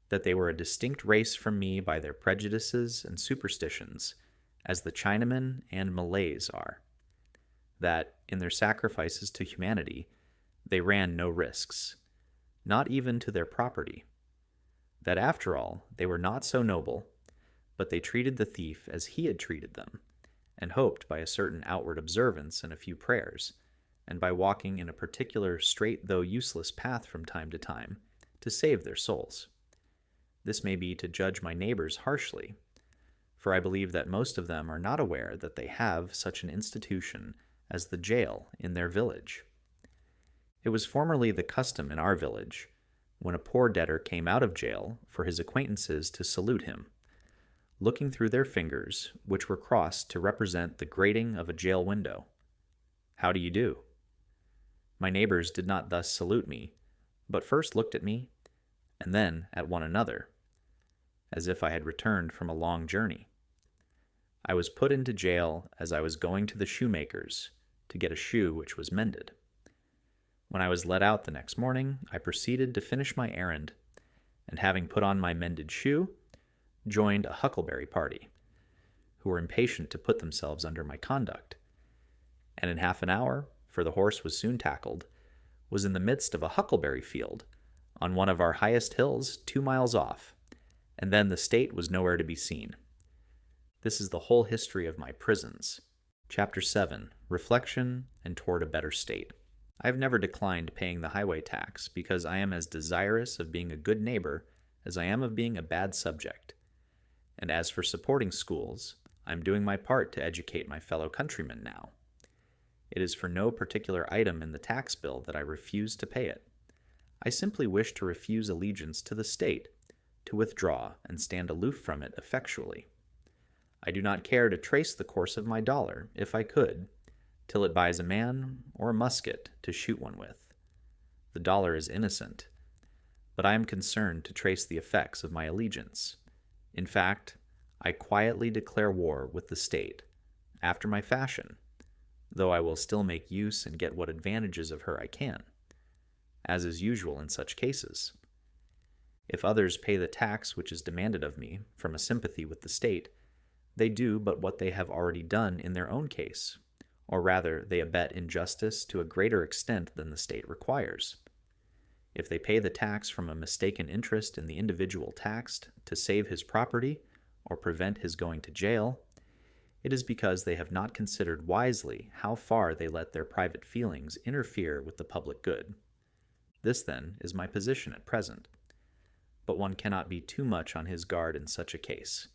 that they were a distinct race from me by their prejudices and superstitions, as the Chinamen and Malays are, that, in their sacrifices to humanity, they ran no risks, not even to their property, that after all they were not so noble, but they treated the thief as he had treated them, and hoped by a certain outward observance and a few prayers, and by walking in a particular straight though useless path from time to time, to save their souls. This may be to judge my neighbors harshly, for I believe that most of them are not aware that they have such an institution as the jail in their village. It was formerly the custom in our village, when a poor debtor came out of jail, for his acquaintances to salute him, looking through their fingers, which were crossed to represent the grating of a jail window. How do you do? My neighbors did not thus salute me, but first looked at me, and then at one another, as if I had returned from a long journey. I was put into jail as I was going to the shoemaker's to get a shoe which was mended. When I was let out the next morning, I proceeded to finish my errand, and having put on my mended shoe, joined a huckleberry party, who were impatient to put themselves under my conduct, and in half an hour, for the horse was soon tackled, was in the midst of a huckleberry field on one of our highest hills 2 miles off, and then the state was nowhere to be seen. This is the whole history of my prisons. Chapter 7, Reflection and Toward a Better State. I have never declined paying the highway tax because I am as desirous of being a good neighbor as I am of being a bad subject. And as for supporting schools, I am doing my part to educate my fellow countrymen now. It is for no particular item in the tax bill that I refuse to pay it. I simply wish to refuse allegiance to the state, to withdraw and stand aloof from it effectually. I do not care to trace the course of my dollar, if I could, till it buys a man or a musket to shoot one with. The dollar is innocent, but I am concerned to trace the effects of my allegiance. In fact, I quietly declare war with the state, after my fashion, though I will still make use and get what advantages of her I can, as is usual in such cases. If others pay the tax which is demanded of me from a sympathy with the state, they do but what they have already done in their own case, or rather they abet injustice to a greater extent than the state requires. If they pay the tax from a mistaken interest in the individual taxed to save his property or prevent his going to jail, it is because they have not considered wisely how far they let their private feelings interfere with the public good. This, then, is my position at present. But one cannot be too much on his guard in such a case,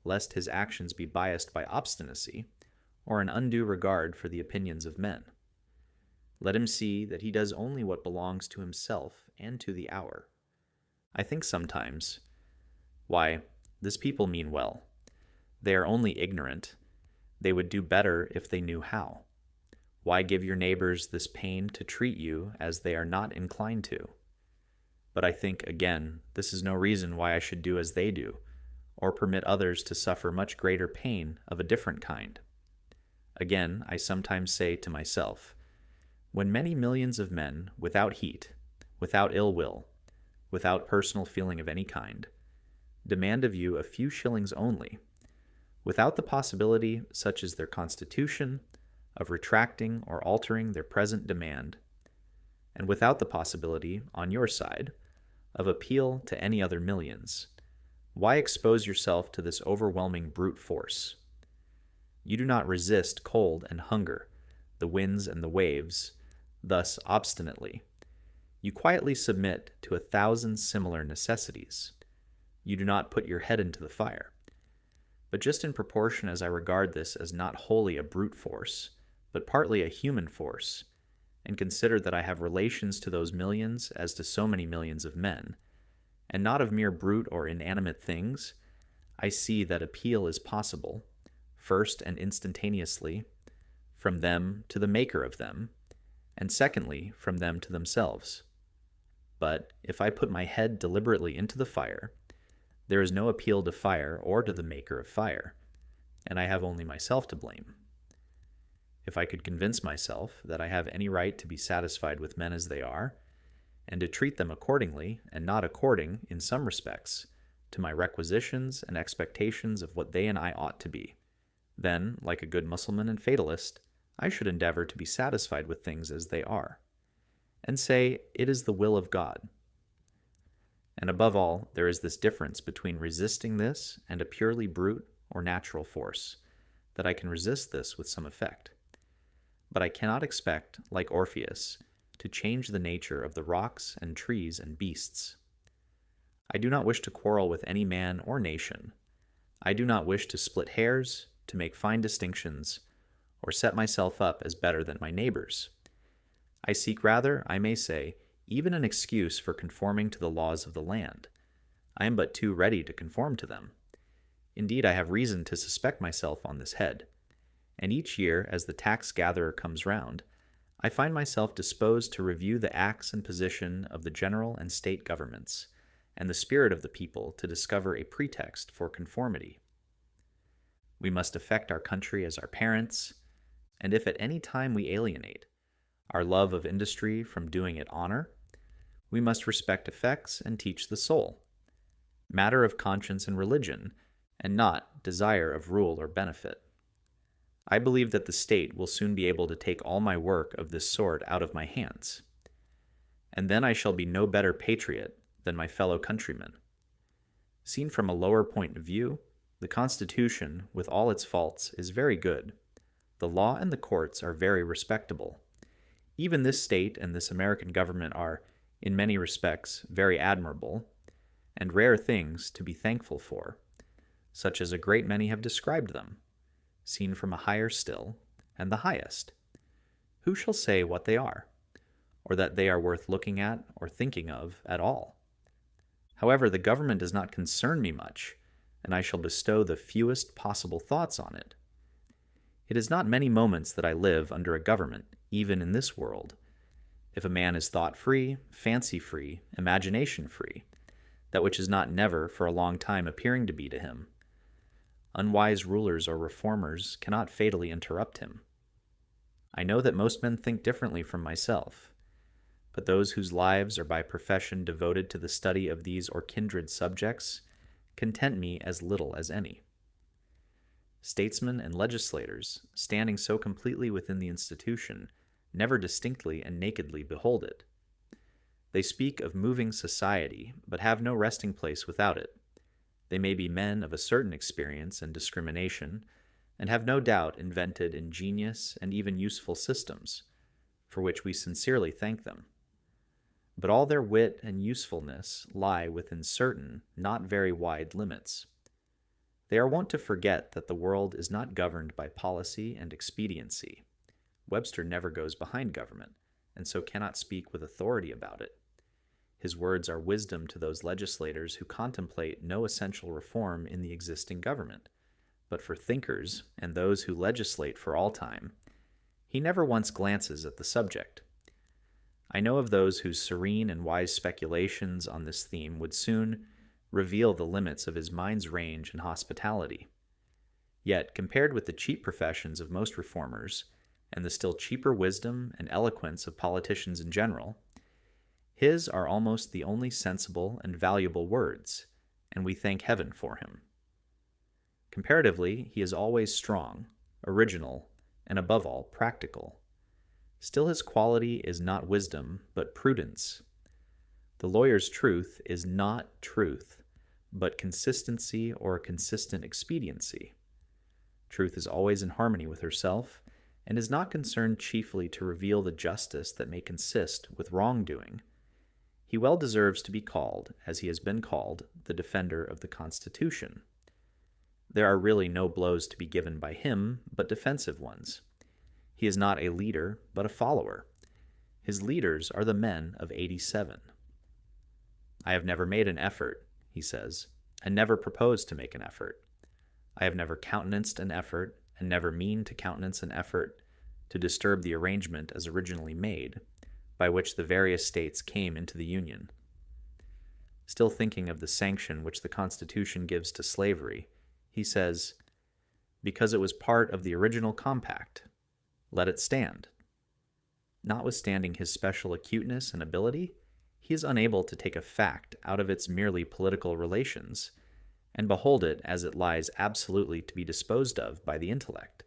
lest his actions be biased by obstinacy or an undue regard for the opinions of men. Let him see that he does only what belongs to himself and to the hour. I think sometimes, why, this people mean well. They are only ignorant. They would do better if they knew how. Why give your neighbors this pain to treat you as they are not inclined to? But I think, again, this is no reason why I should do as they do, or permit others to suffer much greater pain of a different kind. Again, I sometimes say to myself, when many millions of men, without heat, without ill will, without personal feeling of any kind, demand of you a few shillings only, without the possibility, such is their constitution, of retracting or altering their present demand, and without the possibility, on your side, of appeal to any other millions, why expose yourself to this overwhelming brute force? You do not resist cold and hunger, the winds and the waves, thus obstinately. You quietly submit to 1,000 similar necessities. You do not put your head into the fire. But just in proportion as I regard this as not wholly a brute force, but partly a human force, and consider that I have relations to those millions as to so many millions of men, and not of mere brute or inanimate things, I see that appeal is possible, first and instantaneously, from them to the maker of them, and secondly, from them to themselves. But if I put my head deliberately into the fire, there is no appeal to fire or to the maker of fire, and I have only myself to blame. If I could convince myself that I have any right to be satisfied with men as they are, and to treat them accordingly, and not according, in some respects, to my requisitions and expectations of what they and I ought to be, then, like a good Mussulman and fatalist, I should endeavor to be satisfied with things as they are, and say, it is the will of God. And above all, there is this difference between resisting this and a purely brute or natural force, that I can resist this with some effect. But I cannot expect, like Orpheus, to change the nature of the rocks and trees and beasts. I do not wish to quarrel with any man or nation. I do not wish to split hairs, to make fine distinctions, or set myself up as better than my neighbors. I seek rather, I may say, even an excuse for conforming to the laws of the land. I am but too ready to conform to them. Indeed, I have reason to suspect myself on this head, and each year, as the tax-gatherer comes round, I find myself disposed to review the acts and position of the general and state governments, and the spirit of the people to discover a pretext for conformity. We must affect our country as our parents, and if at any time we alienate our love of industry from doing it honor, we must respect effects and teach the soul. matter of conscience and religion, and not desire of rule or benefit. I believe that the state will soon be able to take all my work of this sort out of my hands, and then I shall be no better patriot than my fellow countrymen. Seen from a lower point of view, the Constitution, with all its faults, is very good. The law and the courts are very respectable. Even this state and this American government are, in many respects, very admirable, and rare things to be thankful for, such as a great many have described them, seen from a higher still, and the highest. Who shall say what they are, or that they are worth looking at or thinking of at all? However, the government does not concern me much, and I shall bestow the fewest possible thoughts on it. It is not many moments that I live under a government, even in this world. If a man is thought-free, fancy-free, imagination-free, that which is not never for a long time appearing to be to him, unwise rulers or reformers cannot fatally interrupt him. I know that most men think differently from myself, but those whose lives are by profession devoted to the study of these or kindred subjects content me as little as any. Statesmen and legislators, standing so completely within the institution, never distinctly and nakedly behold it. They speak of moving society, but have no resting place without it. They may be men of a certain experience and discrimination, and have no doubt invented ingenious and even useful systems, for which we sincerely thank them. But all their wit and usefulness lie within certain, not very wide limits. They are wont to forget that the world is not governed by policy and expediency. Webster never goes behind government, and so cannot speak with authority about it. His words are wisdom to those legislators who contemplate no essential reform in the existing government, but for thinkers and those who legislate for all time, he never once glances at the subject. I know of those whose serene and wise speculations on this theme would soon reveal the limits of his mind's range and hospitality. Yet, compared with the cheap professions of most reformers, and the still cheaper wisdom and eloquence of politicians in general, his are almost the only sensible and valuable words, and we thank heaven for him. Comparatively, he is always strong, original, and above all, practical. Still his quality is not wisdom, but prudence. The lawyer's truth is not truth, but consistency or consistent expediency. Truth is always in harmony with herself, and is not concerned chiefly to reveal the justice that may consist with wrongdoing. He well deserves to be called, as he has been called, the defender of the Constitution. There are really no blows to be given by him, but defensive ones. He is not a leader, but a follower. His leaders are the men of '87. I have never made an effort, he says, and never proposed to make an effort. I have never countenanced an effort, and never mean to countenance an effort to disturb the arrangement as originally made, by which the various states came into the Union. Still thinking of the sanction which the Constitution gives to slavery, he says, because it was part of the original compact, let it stand. Notwithstanding his special acuteness and ability, he is unable to take a fact out of its merely political relations, and behold it as it lies absolutely to be disposed of by the intellect.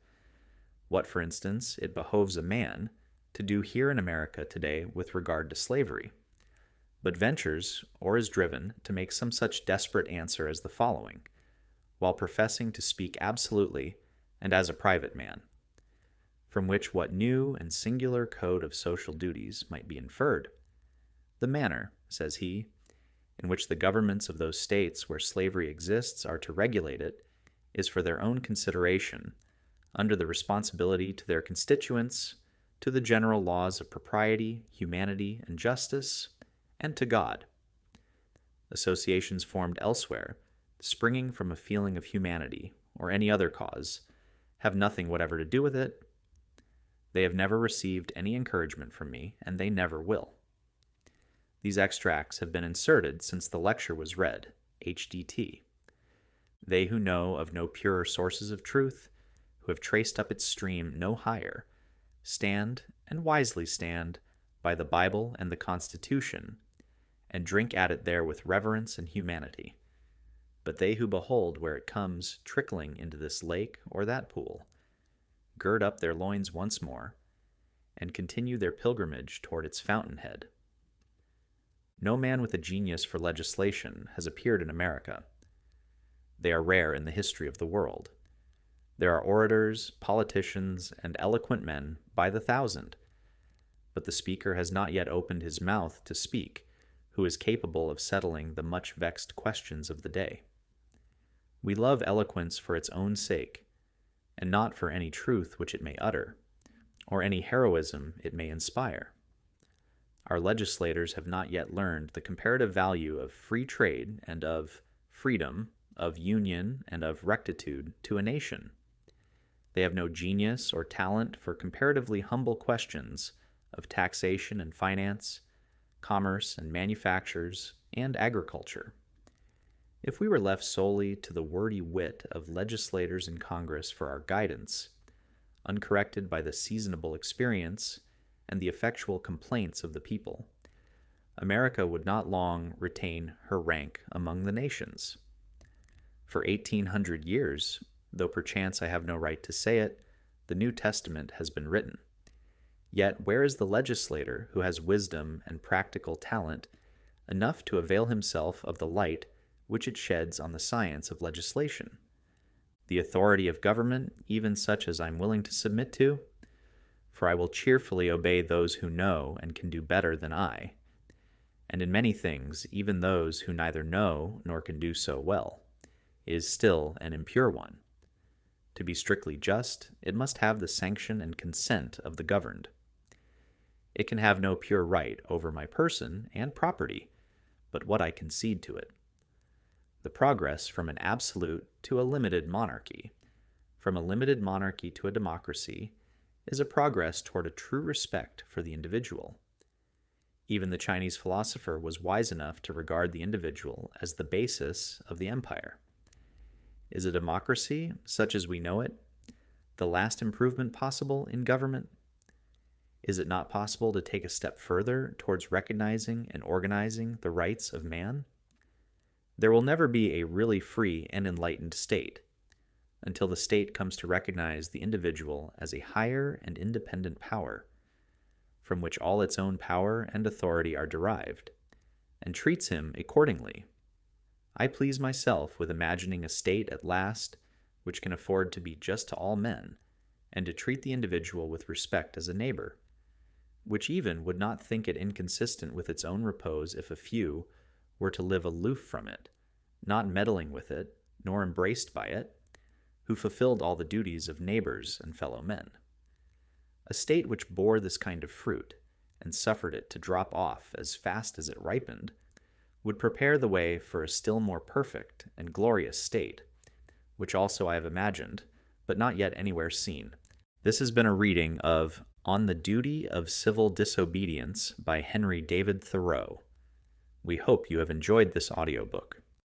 What, for instance, it behoves a man to do here in America today with regard to slavery, but ventures, or is driven, to make some such desperate answer as the following, while professing to speak absolutely and as a private man, from which what new and singular code of social duties might be inferred. The manner, says he, in which the governments of those states where slavery exists are to regulate it, is for their own consideration, under the responsibility to their constituents, to the general laws of propriety, humanity, and justice, and to God. Associations formed elsewhere, springing from a feeling of humanity, or any other cause, have nothing whatever to do with it. They have never received any encouragement from me, and they never will. These extracts have been inserted since the lecture was read, HDT. They who know of no purer sources of truth, who have traced up its stream no higher, stand, and wisely stand, by the Bible and the Constitution, and drink at it there with reverence and humanity, but they who behold where it comes trickling into this lake or that pool, gird up their loins once more, and continue their pilgrimage toward its fountainhead. No man with a genius for legislation has appeared in America. They are rare in the history of the world. There are orators, politicians, and eloquent men by the thousand, but the speaker has not yet opened his mouth to speak, who is capable of settling the much-vexed questions of the day. We love eloquence for its own sake, and not for any truth which it may utter, or any heroism it may inspire. Our legislators have not yet learned the comparative value of free trade and of freedom, of union and of rectitude to a nation. They have no genius or talent for comparatively humble questions of taxation and finance, commerce and manufactures, and agriculture. If we were left solely to the wordy wit of legislators in Congress for our guidance, uncorrected by the seasonable experience and the effectual complaints of the people, America would not long retain her rank among the nations. For 1800 years, though perchance I have no right to say it, the New Testament has been written. Yet where is the legislator who has wisdom and practical talent enough to avail himself of the light which it sheds on the science of legislation? The authority of government, even such as I am willing to submit to? For I will cheerfully obey those who know and can do better than I, and in many things even those who neither know nor can do so well, is still an impure one. To be strictly just, it must have the sanction and consent of the governed. It can have no pure right over my person and property, but what I concede to it. The progress from an absolute to a limited monarchy, from a limited monarchy to a democracy, is a progress toward a true respect for the individual. Even the Chinese philosopher was wise enough to regard the individual as the basis of the empire. Is a democracy, such as we know it, the last improvement possible in government? Is it not possible to take a step further towards recognizing and organizing the rights of man? There will never be a really free and enlightened state until the state comes to recognize the individual as a higher and independent power, from which all its own power and authority are derived, and treats him accordingly. I please myself with imagining a state at last which can afford to be just to all men, and to treat the individual with respect as a neighbor, which even would not think it inconsistent with its own repose if a few were to live aloof from it, not meddling with it, nor embraced by it, who fulfilled all the duties of neighbors and fellow men. A state which bore this kind of fruit, and suffered it to drop off as fast as it ripened, would prepare the way for a still more perfect and glorious state, which also I have imagined, but not yet anywhere seen. This has been a reading of On the Duty of Civil Disobedience by Henry David Thoreau. We hope you have enjoyed this audiobook.